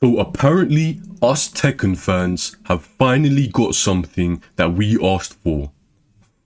So apparently, us Tekken fans have finally got something that we asked for.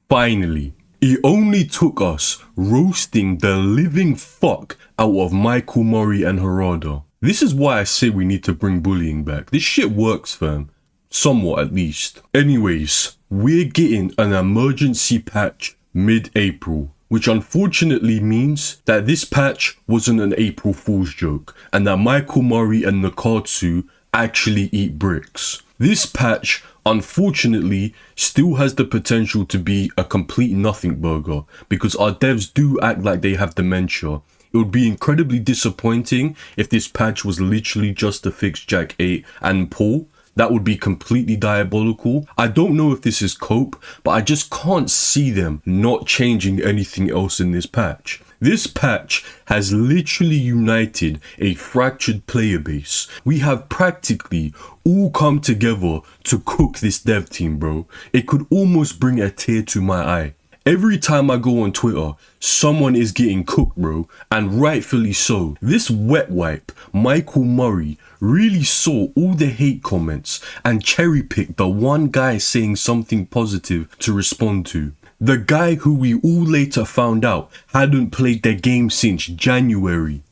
Finally. It only took us roasting the living fuck out of Michael Murray and Harada. This is why I say we need to bring bullying back. This shit works, fam. Somewhat at least. Anyways, we're getting an emergency patch mid-April, which unfortunately means that this patch wasn't an April Fool's joke, and that Michael Murray and Nakatsu actually eat bricks. This patch, unfortunately, still has the potential to be a complete nothing burger, because our devs do act like they have dementia. It would be incredibly disappointing if this patch was literally just to fix Jack 8 and Paul. That would be completely diabolical. I don't know if this is cope, but I just can't see them not changing anything else in this patch. This patch has literally united a fractured player base. We have practically all come together to cook this dev team, bro. It could almost bring a tear to my eye. Every time I go on Twitter, someone is getting cooked, bro, and rightfully so. This wet wipe, Michael Murray, really saw all the hate comments and cherry-picked the one guy saying something positive to respond to. The guy who we all later found out hadn't played the game since January.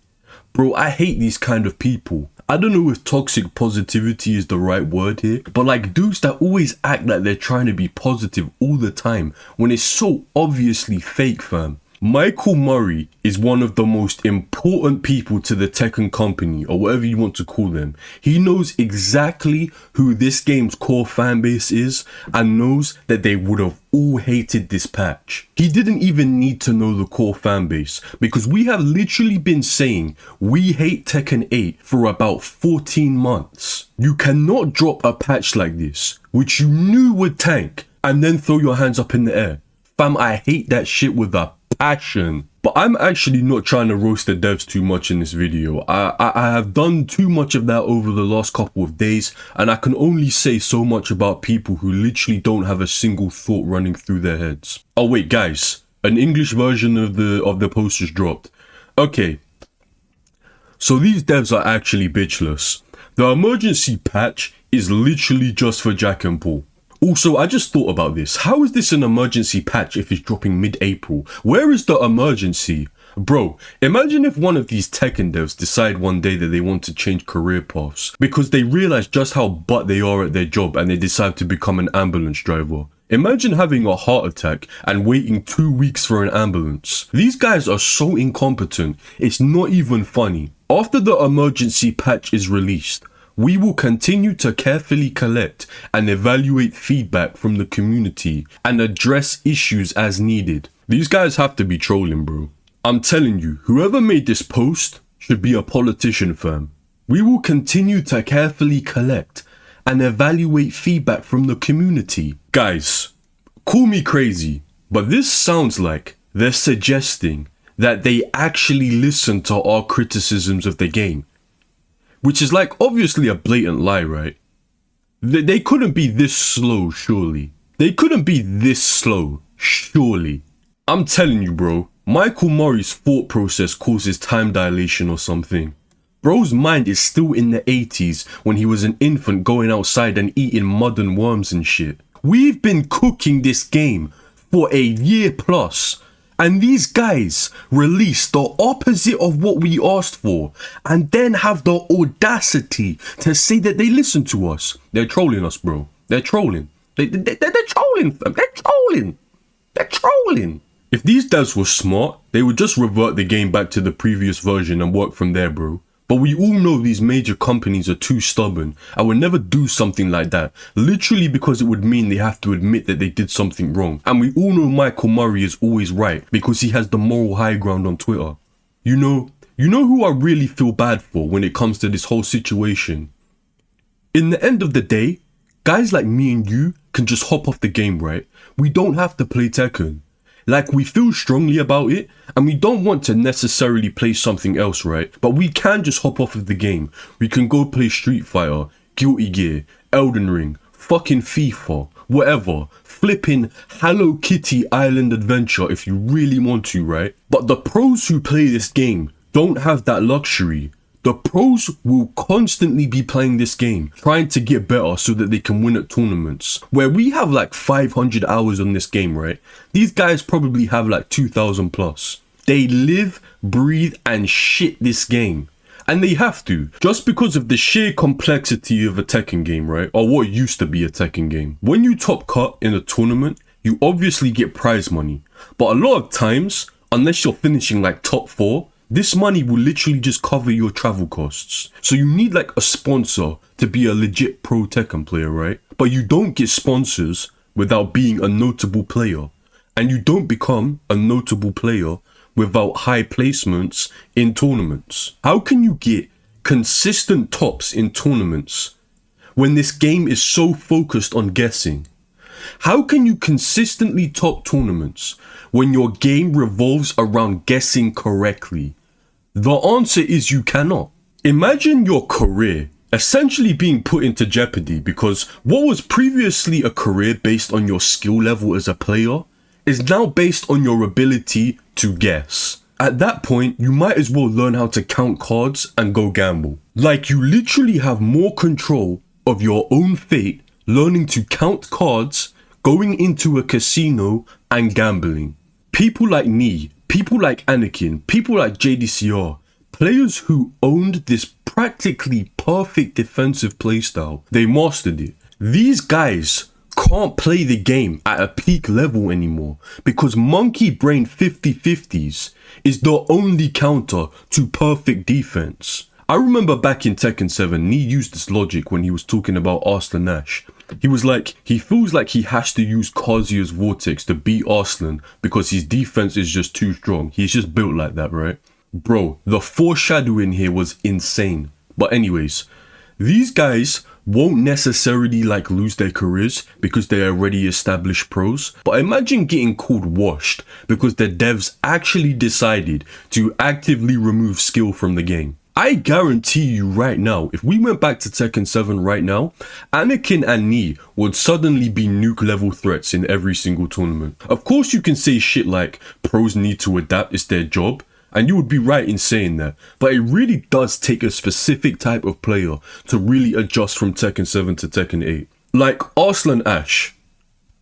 Bro, I hate these kind of people. I don't know if toxic positivity is the right word here, but like dudes that always act like they're trying to be positive all the time when it's so obviously fake, fam. Michael Murray is one of the most important people to the Tekken company, or whatever you want to call them. He knows exactly who this game's core fanbase is and knows that they would have all hated this patch. He didn't even need to know the core fanbase because we have literally been saying we hate Tekken 8 for about 14 months. You cannot drop a patch like this, which you knew would tank, and then throw your hands up in the air. Fam, I hate that shit with a passion. But I'm actually not trying to roast the devs too much in this video. I have done too much of that over the last couple of days, and I can only say so much about people who literally don't have a single thought running through their heads. Oh wait, guys, an English version of the post just dropped. Okay, so these devs are actually bitchless. The emergency patch is literally just for Jack and Paul. Also, I just thought about this. How is this an emergency patch if it's dropping mid-April? Where is the emergency? Bro, imagine if one of these Tekken devs decide one day that they want to change career paths because they realize just how butt they are at their job and they decide to become an ambulance driver. Imagine having a heart attack and waiting 2 weeks for an ambulance. These guys are so incompetent, it's not even funny. After the emergency patch is released, we will continue to carefully collect and evaluate feedback from the community and address issues as needed. These guys have to be trolling, bro. I'm telling you, whoever made this post should be a politician, fam. We will continue to carefully collect and evaluate feedback from the community. Guys, call me crazy, but this sounds like they're suggesting that they actually listen to our criticisms of the game. Which is like obviously a blatant lie, right? They couldn't be this slow, surely. They couldn't be this slow, surely. I'm telling you, bro, Michael Murray's thought process causes time dilation or something. Bro's mind is still in the 80s when he was an infant going outside and eating mud and worms and shit. We've been cooking this game for a year plus. And these guys release the opposite of what we asked for and then have the audacity to say that they listen to us. They're trolling us, bro. They're trolling. They're trolling, fam. They're trolling. They're trolling. If these devs were smart, they would just revert the game back to the previous version and work from there, bro. But we all know these major companies are too stubborn and would never do something like that, literally because it would mean they have to admit that they did something wrong. And we all know Michael Murray is always right because he has the moral high ground on Twitter. You know who I really feel bad for when it comes to this whole situation? In the end of the day, guys like me and you can just hop off the game, right? We don't have to play Tekken. Like, we feel strongly about it, and we don't want to necessarily play something else, right? But we can just hop off of the game. We can go play Street Fighter, Guilty Gear, Elden Ring, fucking FIFA, whatever. Flipping Hello Kitty Island Adventure if you really want to, right? But the pros who play this game don't have that luxury. The pros will constantly be playing this game, trying to get better so that they can win at tournaments. Where we have like 500 hours on this game, right? These guys probably have like 2,000 plus. They live, breathe, and shit this game. And they have to, just because of the sheer complexity of a Tekken game, right? Or what used to be a Tekken game. When you top cut in a tournament, you obviously get prize money. But a lot of times, unless you're finishing like top 4, this money will literally just cover your travel costs. So you need like a sponsor to be a legit pro Tekken player, right? But you don't get sponsors without being a notable player. And you don't become a notable player without high placements in tournaments. How can you get consistent tops in tournaments when this game is so focused on guessing? How can you consistently top tournaments when your game revolves around guessing correctly? The answer is you cannot. Imagine your career essentially being put into jeopardy because what was previously a career based on your skill level as a player is now based on your ability to guess. At that point, you might as well learn how to count cards and go gamble. Like, you literally have more control of your own fate learning to count cards, going into a casino and gambling. People like me, people like Anakin, people like JDCR, players who owned this practically perfect defensive playstyle, they mastered it. These guys can't play the game at a peak level anymore because monkey brain 50-50s is the only counter to perfect defense. I remember back in Tekken 7, Nee used this logic when he was talking about Arslan Ash. He was like, he feels like he has to use Kazuya's Vortex to beat Arslan because his defense is just too strong. He's just built like that, right? Bro, the foreshadowing here was insane. But anyways, these guys won't necessarily like lose their careers because they're already established pros. But imagine getting called washed because the devs actually decided to actively remove skill from the game. I guarantee you right now, if we went back to Tekken 7 right now, Anakin and Nee would suddenly be nuke level threats in every single tournament. Of course you can say shit like pros need to adapt, it's their job. And you would be right in saying that. But it really does take a specific type of player to really adjust from Tekken 7 to Tekken 8. Like Arslan Ash.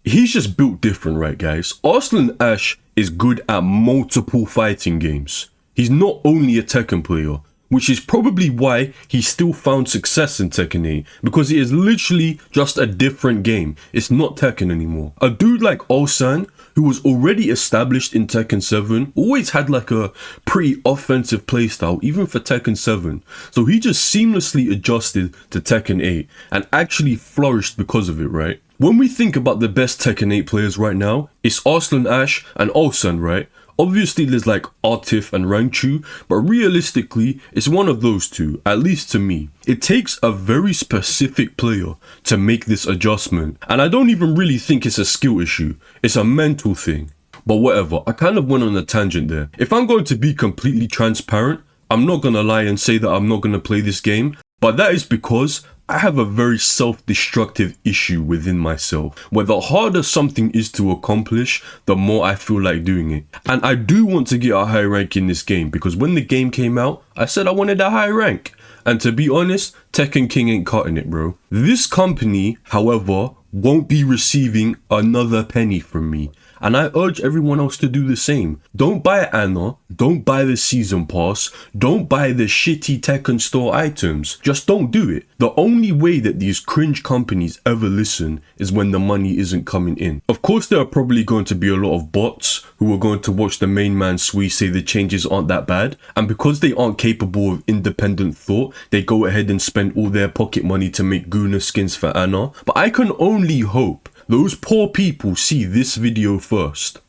He's just built different, right guys? Arslan Ash is good at multiple fighting games. He's not only a Tekken player, which is probably why he still found success in Tekken 8, because it is literally just a different game. It's not Tekken anymore. A dude like Ulsan, who was already established in Tekken 7, always had like a pretty offensive playstyle, even for Tekken 7. So he just seamlessly adjusted to Tekken 8 and actually flourished because of it, right? When we think about the best Tekken 8 players right now, it's Arslan Ash and Ulsan, right? Obviously there's like Artif and Rangchu, but realistically it's one of those two, at least to me. It takes a very specific player to make this adjustment, and I don't even really think it's a skill issue, it's a mental thing. But whatever, I kind of went on a tangent there. If I'm going to be completely transparent, I'm not gonna lie and say that I'm not gonna play this game, but that is because I have a very self-destructive issue within myself, where the harder something is to accomplish, the more I feel like doing it. And I do want to get a high rank in this game, because when the game came out, I said I wanted a high rank. And to be honest, Tekken King ain't cutting it, bro. This company, however, won't be receiving another penny from me. And I urge everyone else to do the same. Don't buy Anna, don't buy the season pass, don't buy the shitty Tekken store items. Just don't do it. The only way that these cringe companies ever listen is when the money isn't coming in. Of course there are probably going to be a lot of bots who are going to watch the main man Sui say the changes aren't that bad, and because they aren't capable of independent thought, they go ahead and spend all their pocket money to make Guna skins for Anna. But I can only hope those poor people see this video first,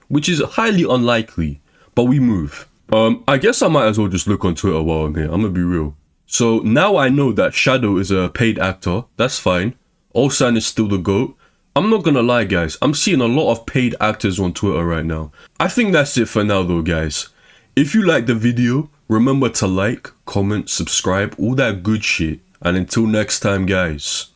which is highly unlikely, but we move. I guess I might as well just look on Twitter while I'm here, I'm gonna be real. So now I know that Shadow is a paid actor, that's fine. Ulsan is still the GOAT. I'm not gonna lie guys, I'm seeing a lot of paid actors on Twitter right now. I think that's it for now though guys. If you liked the video, remember to like, comment, subscribe, all that good shit. And until next time guys.